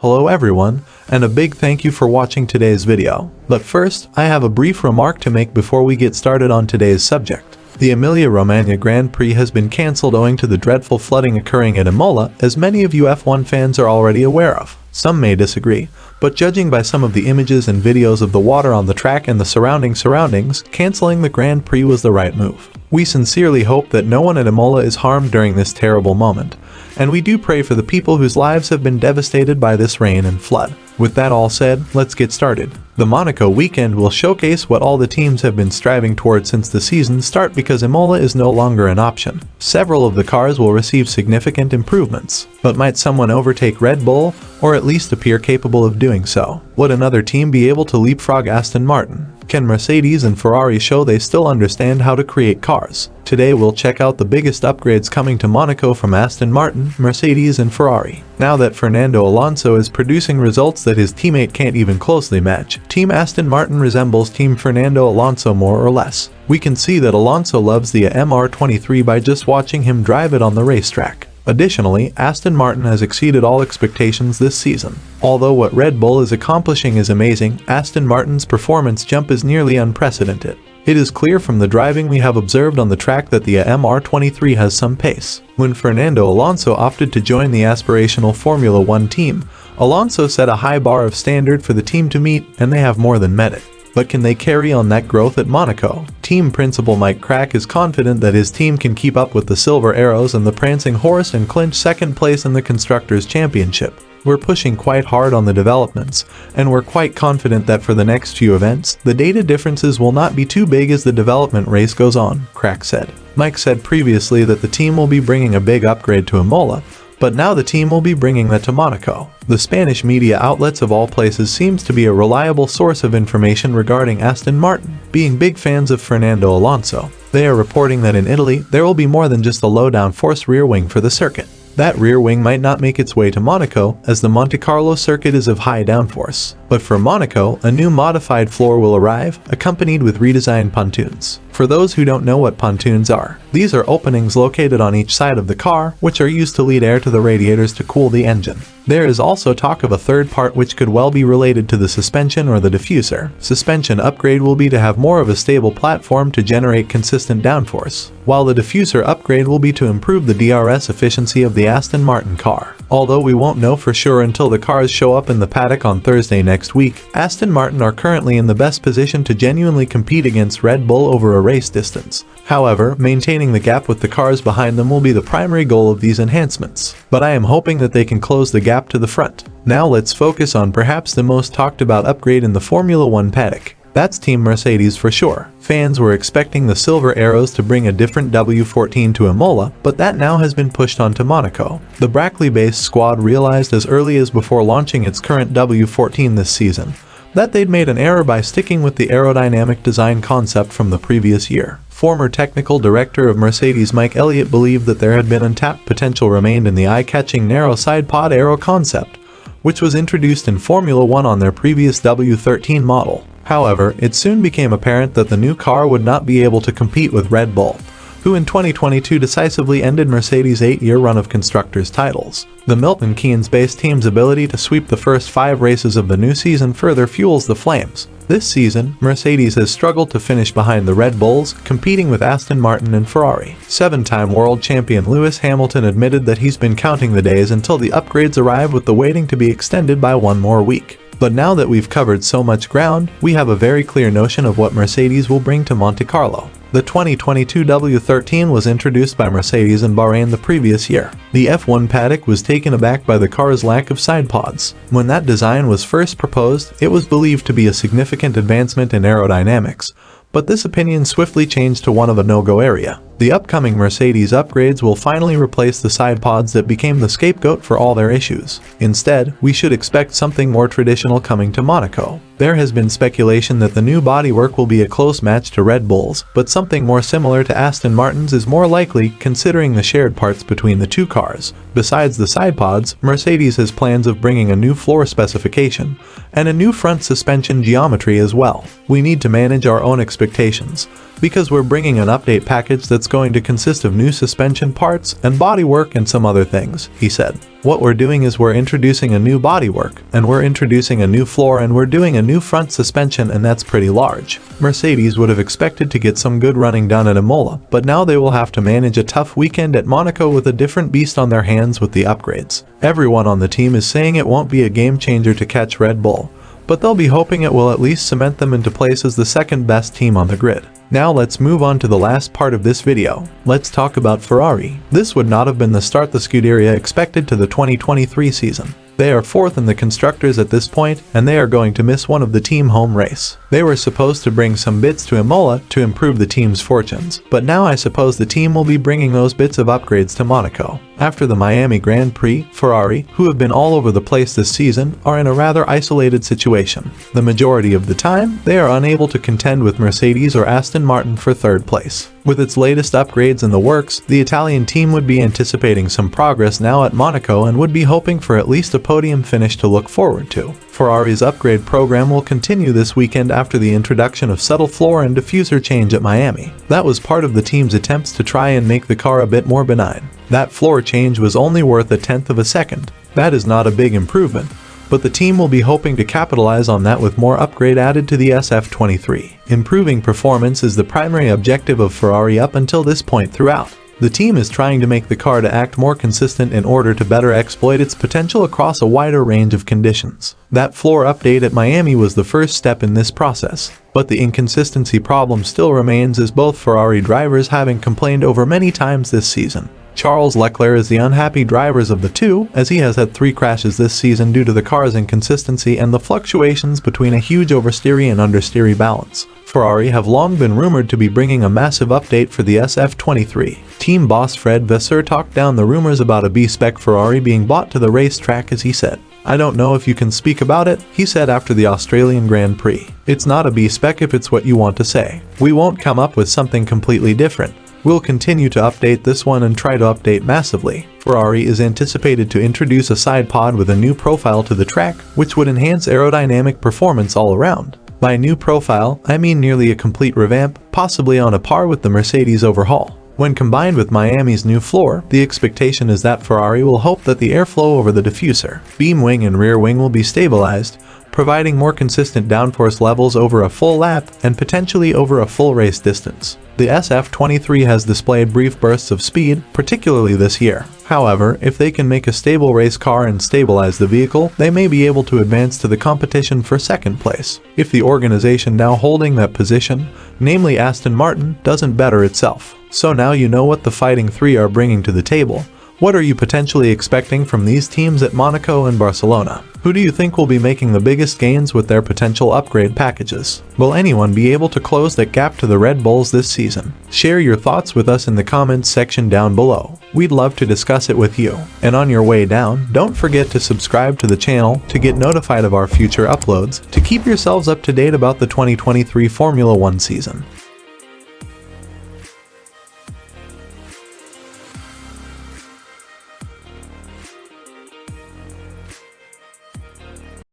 Hello everyone, and a big thank you for watching today's video. But first, I have a brief remark to make before we get started on today's subject. The Emilia-Romagna Grand Prix has been cancelled owing to the dreadful flooding occurring at Imola, as many of you F1 fans are already aware of. Some may disagree, but judging by some of the images and videos of the water on the track and the surroundings, cancelling the Grand Prix was the right move. We sincerely hope that no one at Imola is harmed during this terrible moment, and we do pray for the people whose lives have been devastated by this rain and flood. With that all said, let's get started. The Monaco weekend will showcase what all the teams have been striving towards since the season start, because Imola is no longer an option. Several of the cars will receive significant improvements, but might someone overtake Red Bull, or at least appear capable of doing so? Would another team be able to leapfrog Aston Martin? Can Mercedes and Ferrari show they still understand how to create cars? Today we'll check out the biggest upgrades coming to Monaco from Aston Martin, Mercedes and Ferrari. Now that Fernando Alonso is producing results that his teammate can't even closely match, Team Aston Martin resembles Team Fernando Alonso more or less. We can see that Alonso loves the MR23 by just watching him drive it on the racetrack. Additionally, Aston Martin has exceeded all expectations this season. Although what Red Bull is accomplishing is amazing, Aston Martin's performance jump is nearly unprecedented. It is clear from the driving we have observed on the track that the MR23 has some pace. When Fernando Alonso opted to join the aspirational Formula 1 team, Alonso set a high bar of standard for the team to meet, and they have more than met it. But can they carry on that growth at Monaco? Team principal Mike Crack is confident that his team can keep up with the Silver Arrows and the Prancing Horse and clinch second place in the Constructors' Championship. We're pushing quite hard on the developments, and we're quite confident that for the next few events, the data differences will not be too big as the development race goes on, Crack said. Mike said previously that the team will be bringing a big upgrade to Imola, but now the team will be bringing that to Monaco. The Spanish media outlets of all places seems to be a reliable source of information regarding Aston Martin, being big fans of Fernando Alonso. They are reporting that in Italy, there will be more than just a low-downforce rear wing for the circuit. That rear wing might not make its way to Monaco, as the Monte Carlo circuit is of high downforce. But for Monaco, a new modified floor will arrive, accompanied with redesigned pontoons. For those who don't know what pontoons are, these are openings located on each side of the car, which are used to lead air to the radiators to cool the engine. There is also talk of a third part which could well be related to the suspension or the diffuser. Suspension upgrade will be to have more of a stable platform to generate consistent downforce, while the diffuser upgrade will be to improve the DRS efficiency of the Aston Martin car. Although we won't know for sure until the cars show up in the paddock on Thursday next week, Aston Martin are currently in the best position to genuinely compete against Red Bull over a race distance. However, maintaining the gap with the cars behind them will be the primary goal of these enhancements, but I am hoping that they can close the gap to the front. Now let's focus on perhaps the most talked about upgrade in the Formula 1 paddock. That's Team Mercedes for sure. Fans were expecting the Silver Arrows to bring a different W14 to Imola, but that now has been pushed onto Monaco. The Brackley-based squad realized as early as before launching its current W14 this season that they'd made an error by sticking with the aerodynamic design concept from the previous year. Former technical director of Mercedes Mike Elliott believed that there had been untapped potential remained in the eye-catching narrow side pod aero concept, which was introduced in Formula 1 on their previous W13 model. However, it soon became apparent that the new car would not be able to compete with Red Bull, who in 2022 decisively ended Mercedes' 8-year run of constructors' titles. The Milton Keynes-based team's ability to sweep the first 5 races of the new season further fuels the flames. This season, Mercedes has struggled to finish behind the Red Bulls, competing with Aston Martin and Ferrari. 7-time world champion Lewis Hamilton admitted that he's been counting the days until the upgrades arrive, with the waiting to be extended by 1 more week. But now that we've covered so much ground, we have a very clear notion of what Mercedes will bring to Monte Carlo. The 2022 W13 was introduced by Mercedes in Bahrain the previous year. The F1 paddock was taken aback by the car's lack of side pods. When that design was first proposed, it was believed to be a significant advancement in aerodynamics, but this opinion swiftly changed to one of a no-go area. The upcoming Mercedes upgrades will finally replace the side pods that became the scapegoat for all their issues. Instead, we should expect something more traditional coming to Monaco. There has been speculation that the new bodywork will be a close match to Red Bull's, but something more similar to Aston Martin's is more likely, considering the shared parts between the two cars. Besides the side pods, Mercedes has plans of bringing a new floor specification and a new front suspension geometry as well. We need to manage our own expectations. Because we're bringing an update package that's going to consist of new suspension parts and bodywork and some other things, he said. What we're doing is we're introducing a new bodywork, and we're introducing a new floor, and we're doing a new front suspension, and that's pretty large. Mercedes would have expected to get some good running done at Imola, but now they will have to manage a tough weekend at Monaco with a different beast on their hands with the upgrades. Everyone on the team is saying it won't be a game changer to catch Red Bull, but they'll be hoping it will at least cement them into place as the second best team on the grid. Now let's move on to the last part of this video. Let's talk about Ferrari. This would not have been the start the Scuderia expected to the 2023 season. They are fourth in the constructors at this point, and they are going to miss one of the team home race. They were supposed to bring some bits to Imola to improve the team's fortunes, but now I suppose the team will be bringing those bits of upgrades to Monaco. After the Miami Grand Prix, Ferrari, who have been all over the place this season, are in a rather isolated situation. The majority of the time, they are unable to contend with Mercedes or Aston Martin for third place. With its latest upgrades in the works, the Italian team would be anticipating some progress now at Monaco and would be hoping for at least a podium finish to look forward to. Ferrari's upgrade program will continue this weekend after the introduction of subtle floor and diffuser change at Miami. That was part of the team's attempts to try and make the car a bit more benign. That floor change was only worth a tenth of a second. That is not a big improvement, but the team will be hoping to capitalize on that with more upgrade added to the SF23. Improving performance is the primary objective of Ferrari up until this point throughout. The team is trying to make the car to act more consistent in order to better exploit its potential across a wider range of conditions. That floor update at Miami was the first step in this process, but the inconsistency problem still remains, as both Ferrari drivers having complained over many times this season. Charles Leclerc is the unhappy drivers of the two, as he has had 3 crashes this season due to the car's inconsistency and the fluctuations between a huge oversteery and understeery balance. Ferrari have long been rumored to be bringing a massive update for the SF23. Team boss Fred Vasseur talked down the rumors about a B-spec Ferrari being bought to the racetrack, as he said, "I don't know if you can speak about it," he said after the Australian Grand Prix. "It's not a B-spec if it's what you want to say. We won't come up with something completely different. We'll continue to update this one and try to update massively." Ferrari is anticipated to introduce a side pod with a new profile to the track, which would enhance aerodynamic performance all around. By new profile, I mean nearly a complete revamp, possibly on a par with the Mercedes overhaul. When combined with Miami's new floor, the expectation is that Ferrari will hope that the airflow over the diffuser, beam wing and rear wing will be stabilized, providing more consistent downforce levels over a full lap and potentially over a full race distance. The SF23 has displayed brief bursts of speed, particularly this year. However, if they can make a stable race car and stabilize the vehicle, they may be able to advance to the competition for second place. If the organization now holding that position, namely Aston Martin, doesn't better itself. So now you know what the Fighting Three are bringing to the table. What are you potentially expecting from these teams at Monaco and Barcelona? Who do you think will be making the biggest gains with their potential upgrade packages? Will anyone be able to close that gap to the Red Bulls this season? Share your thoughts with us in the comments section down below. We'd love to discuss it with you. And on your way down, don't forget to subscribe to the channel to get notified of our future uploads to keep yourselves up to date about the 2023 Formula 1 season.